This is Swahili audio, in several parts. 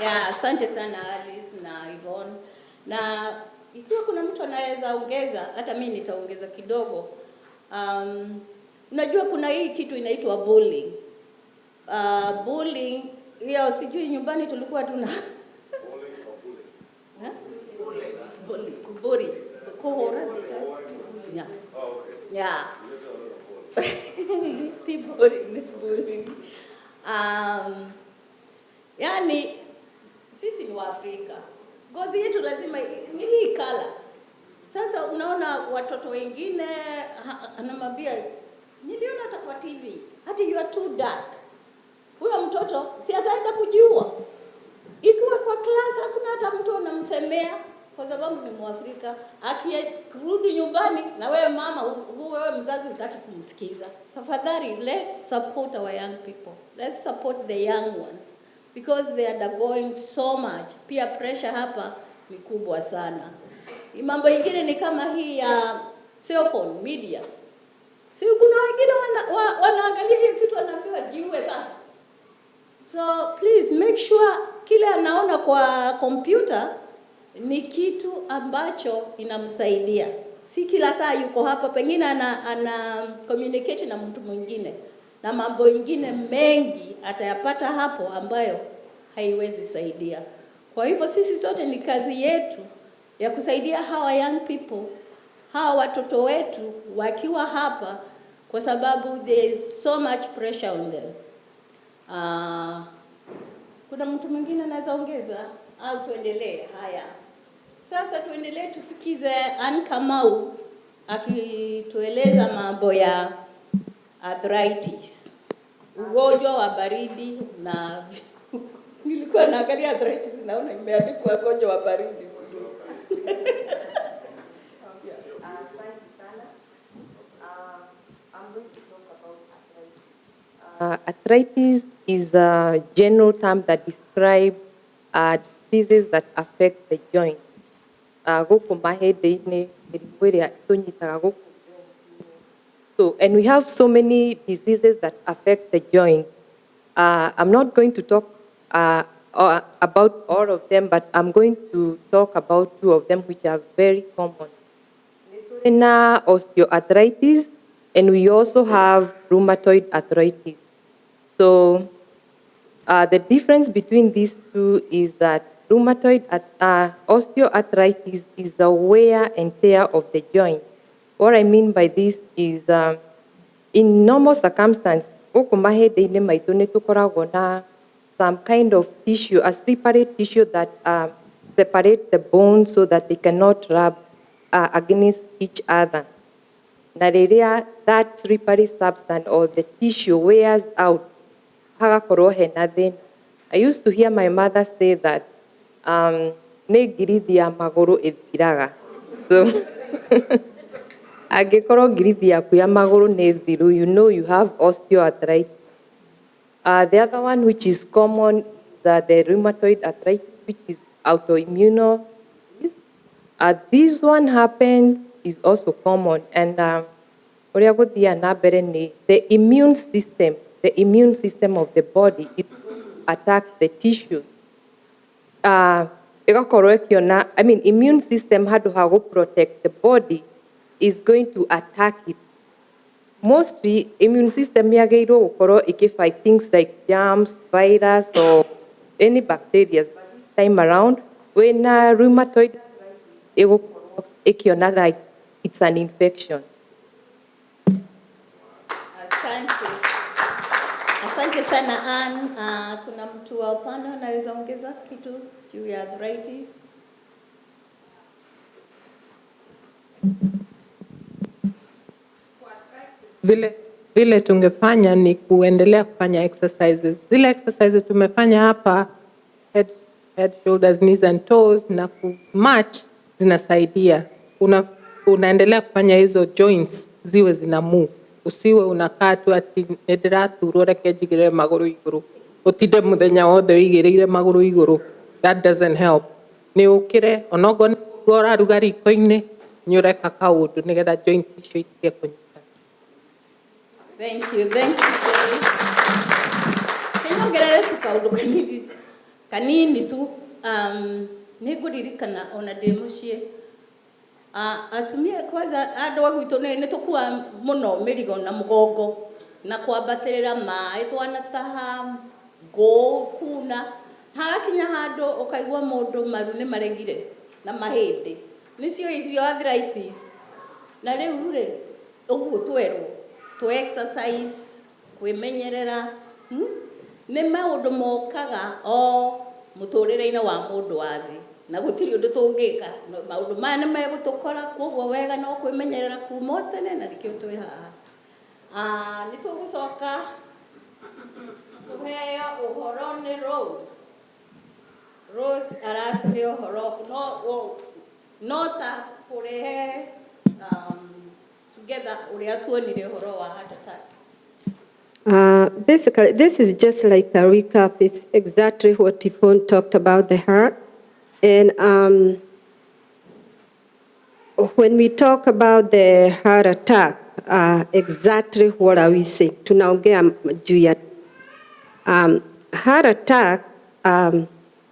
Yeah, asante sana Alice na Yvonne. Na ikiwa kuna mtu anaweza ongeza, hata mimi nitaongeza kidogo. Unajua kuna hii kitu inaitwa bullying. Bullying, hiyo sijui nyumbani tulikuwa tuna kuburi. Kuhora. Yeah. Yeah. Bullying. Yani sisi ni Waafrika. Ngozi yetu lazima ni hii kala. Sasa unaona watoto wengine anamwambia niliona hata kwa TV, hata you are too dark. Huyo mtoto si ataenda kujiua. Ikiwa kwa class hakuna hata mtu anamsemea kwa sababu ni Mwafrika. Akirudi nyumbani na wewe mama, wewe mzazi hutaki kumsikiza. Tafadhali, let's support our young people. Let's support the young ones because they are undergoing so much. Peer pressure hapa ni kubwa sana. Mambo ingine ni kama hii ya cell phone media. Si kuna wengine wanaangalia hiyo kitu wanaambiwa jiue sasa. So please make sure kile anaona kwa computer ni kitu ambacho inamsaidia. Si kila saa yuko hapa, pengine ana communicate na mtu mwingine. Na mambo mengine mengi atayapata hapo ambayo haiwezi saidia. Kwa hivyo sisi sote ni kazi yetu ya kusaidia hawa young people, hawa watoto wetu wakiwa hapa kwa sababu there is so much pressure on them. Kuna mtu mwingine anaweza ongeza au tuendelee? Haya. Sasa tuendelee tusikize Ann Kamau akitueleza mambo ya arthritis. Ugonjwa wa baridi na nilikuwa naangalia arthritis naona imeandikwa ugonjwa wa baridi. Arthritis is a general term that describes diseases that affect the joint. So, and we have so many diseases that affect the joint. I'm not going to talk about all of them, but I'm going to talk about two of them which are very common. Osteoarthritis, and we also have rheumatoid arthritis. So the difference between these two is that osteoarthritis is the wear and tear of the joint. What I mean by this is in normal circumstances, some kind of tissue, a slippery tissue that separate the bones so that they cannot rub against each other. That slippery substance or the tissue wears out. I used to hear my mother say that so you know you have osteoarthritis. The other one which is common is the rheumatoid arthritis, which is autoimmune. This one happens is also common, and the immune system of the body, it attacks the tissues. Immune system had to protect the body is going to attack it. Mostly, immune system it can fight things like germs, virus, or any bacteria. But this time around, when rheumatoid, it's an infection. Asante sana Ann. Kuna mtu wa upande anaweza ongeza kitu juu ya arthritis? Vile tungefanya ni kuendelea kufanya exercises. Zile exercises tumefanya hapa, head, shoulders, knees and toes na kumatch zinasaidia. Unaendelea kufanya hizo joints ziwe zina move. Usiwe unakaa tu ati nediraturwo reke njigire maguru iguru. Utinde muthenya wothe wigirire maguru iguru. That doesn't help. Ni ukire onogo ngora rugari iko-ini nyureka kaundu nigetha joint icio itige kunyita. Thank you. Kenongerere tukaundu kanini tu niguririkana ona ndi mucii atumia kwanza andu agwitå nä tå kua må no mä rigo na må gongo na kwambatä rä ra maä twanataha ngå kuna hagakinya handå å kaigua må ndå maru nä maregire na mahä ndä nä cio icio arthritis na rä u rä å guo twerwo tå exercise kwĩmenyerera nä maå ndå mokaga o må tå rä re-inä wa må ndå wa thĩ na gutiri undu tungika maundu maya ni megutukora koguo wega no kwimenyerera kuma tene na nikio twi haha ni tugucoka tuheo uhoro ni Rose aratuhe uhoro no ta kurehe together uria tuonire uhoro wa heart attack. Basically, this is just like a recap. It's exactly what Yvonne talked about, the heart. And when we talk about the heart attack, exactly what are we saying? Tunaongea juu ya heart attack,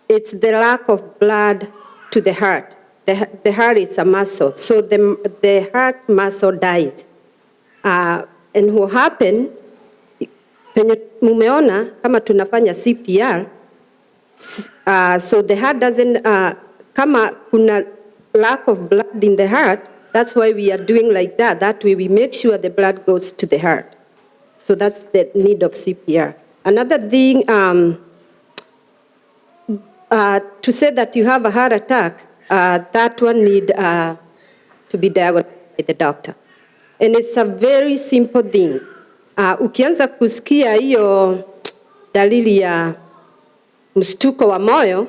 it's the lack of blood to the heart. The heart is a muscle, so the heart muscle dies. And what happened, penye mumeona kama tunafanya CPR, so the heart doesn't, kama kuna lack of blood in the heart, that's why we are doing like that. That way we make sure the blood goes to the heart. So that's the need of CPR. Another thing, to say that you have a heart attack, that one need to be diagnosed by the doctor. And it's a very simple thing. Ukianza kusikia hiyo dalili ya mshtuko wa moyo,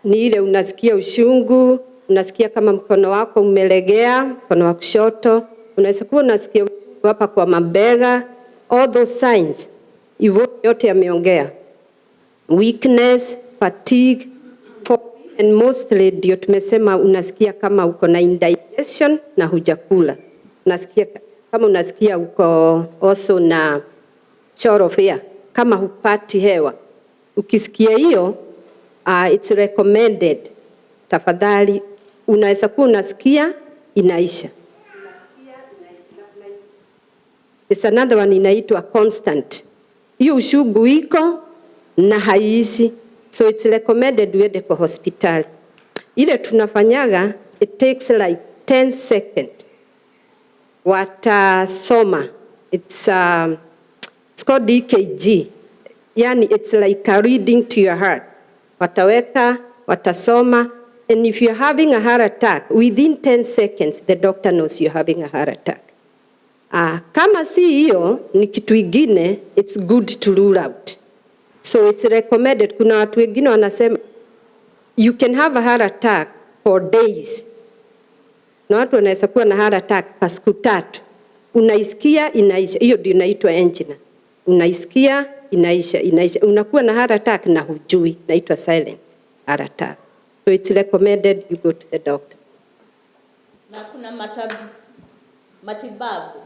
ni ile unasikia ushungu, unasikia kama mkono wako umelegea, mkono wa kushoto, unaweza kuwa unasikia ushungu hapa kwa mabega, all those signs, hivyo yote yameongea. Weakness, fatigue, and mostly ndio tumesema unasikia kama uko na indigestion na hujakula. Unasikia kama unasikia uko also na short of air, kama hupati hewa. Ukisikia hiyo, it's recommended, tafadhali, unaweza kuwa unasikia inaisha. It's another one inaitwa constant. Hiyo ushugu iko na haiishi, so it's recommended uende kwa hospitali. Ile tunafanyaga, it takes like 10 seconds. Watasoma, it's called EKG. Yani it's like a reading to your heart. Wataweka, watasoma, and if you're having a heart attack, within 10 seconds, the doctor knows you're having a heart attack. Kama si hiyo, ni kitu ingine, it's good to rule out. So it's recommended, kuna watu wengine wanasema, you can have a heart attack for days. Na watu wanaweza kuwa na heart attack kwa siku 3. Unaisikia, inaisha. Hiyo ndio inaitwa angina. Unaisikia, inaisha. Unakuwa na heart attack na hujui, inaitwa silent heart attack. So it's recommended you go to the doctor. Na kuna matibabu.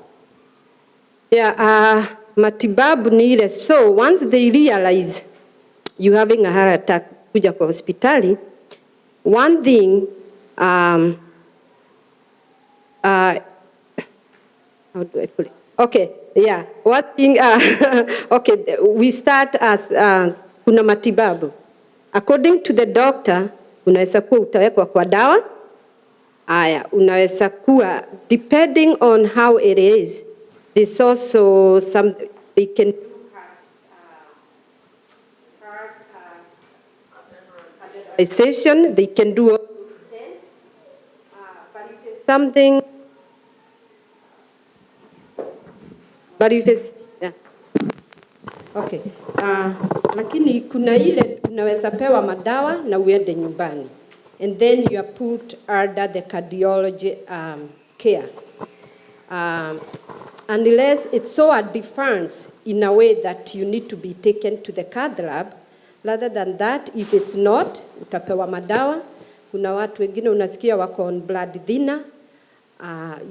Yeah, matibabu ni ile. So once they realize you having a heart attack, kuja kwa hospitali, one thing, how do I put it? Okay, yeah. What thing? Okay, we start as kuna matibabu. According to the doctor, unaweza kuwa utawekwa kwa dawa. Aya, unaweza kuwa, depending on how it is, there's also some, they can do catheterization, they can do but if it's something, but if it's, yeah. Okay. Lakini kuna ile unaweza pewa madawa na uende nyumbani. And then you are put under the cardiology care. Unless it's so advanced in a way that you need to be taken to the cath lab. Rather than that, if it's not, utapewa madawa. Kuna watu wengine unasikia wako on blood thinner.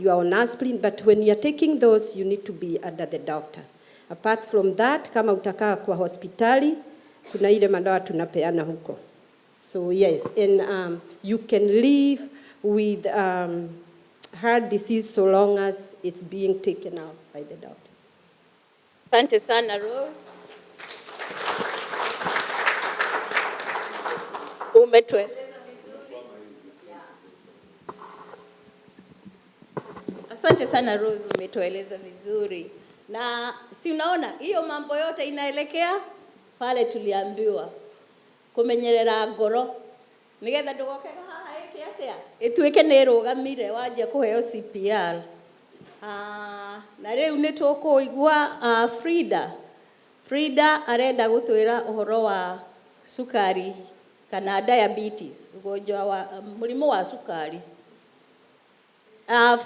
You are on aspirin, but when you are taking those, you need to be under the doctor. Apart from that, kama utakaa kwa hospitali, kuna ile madawa tunapeana huko. So yes, and you can live with heart disease so long as it's being taken out by the doctor. Asante sana Rose. Umetueleza vizuri. Asante sana Rose, umetueleza vizuri. Na si unaona hiyo mambo yote inaelekea pale tuliambiwa kumenyerera ngoro nigetha ndugokega haha iki atia ituike ni rugamire wanje kuheo CPR. Na riu ni tukuigua Frida arenda gutwira uhoro wa sukari kana diabetes, ugonjwa wa murimu wa sukari.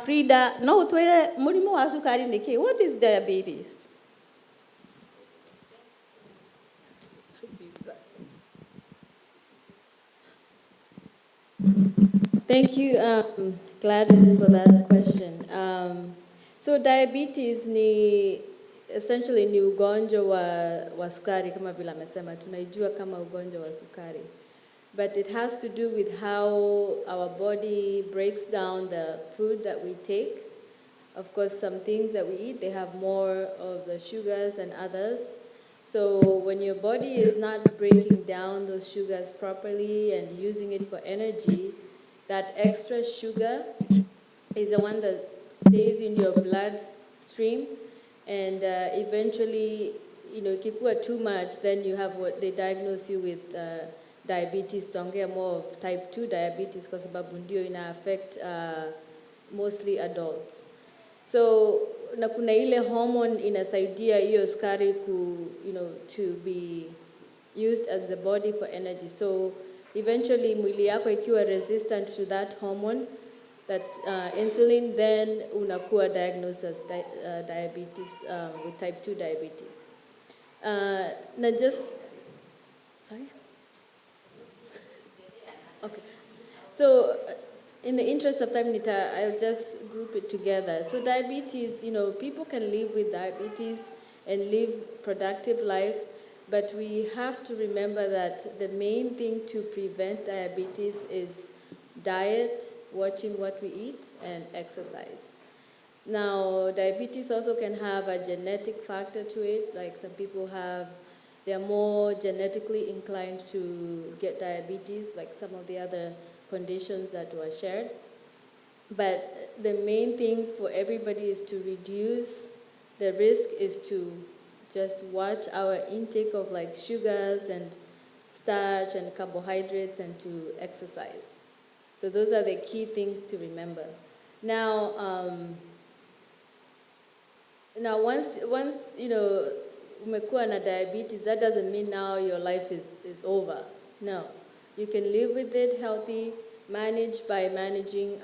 Frida, no utwire murimu wa sukari niki? What is diabetes? Thank you, Gladys, for that question. So diabetes ni essentially ni ugonjwa wa sukari kama vile amesema, tunaijua kama ugonjwa wa sukari. But it has to do with how our body breaks down the food that we take. Of course, some things that we eat, they have more of the sugars than others. So when your body is not breaking down those sugars properly and using it for energy, that extra sugar is the one that stays in your bloodstream, and eventually, ikikuwa too much, then you have what they diagnose you with diabetes. Tuongea more of type 2 diabetes kwa sababu ndio ina affect mostly adults. So na kuna ile hormone inasaidia hiyo sukari to be used as the body for energy. So eventually mwili yako ikiwa resistant to that hormone, that's insulin, then unakuwa diagnosed as diabetes, with type 2 diabetes. Sorry? Okay. So in the interest of time, Nita, I'll just group it together. So diabetes, people can live with diabetes and live productive life, but we have to remember that the main thing to prevent diabetes is diet, watching what we eat, and exercise. Now, diabetes also can have a genetic factor to it, like some people they're more genetically inclined to get diabetes, like some of the other conditions that were shared. But the main thing for everybody is to reduce the risk, is to just watch our intake of like sugars and starch and carbohydrates, and to exercise. So those are the key things to remember. Now once umekuwa na diabetes, that doesn't mean now your life is over. No. You can live with it healthy, manage by managing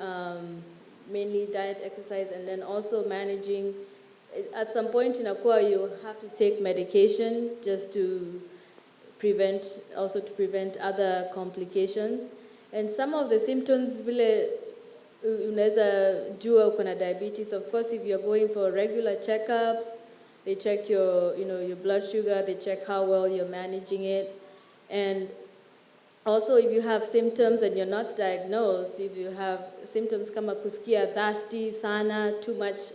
mainly diet, exercise, and then also managing. At some point in Akua, you have to take medication just to prevent other complications. And some of the symptoms vile unaweza jua uko na diabetes. Of course, if you're going for regular checkups, they check your blood sugar, they check how well you're managing it. And also, if you have symptoms and you're not diagnosed, if you have symptoms kama kusikia thirsty sana, too much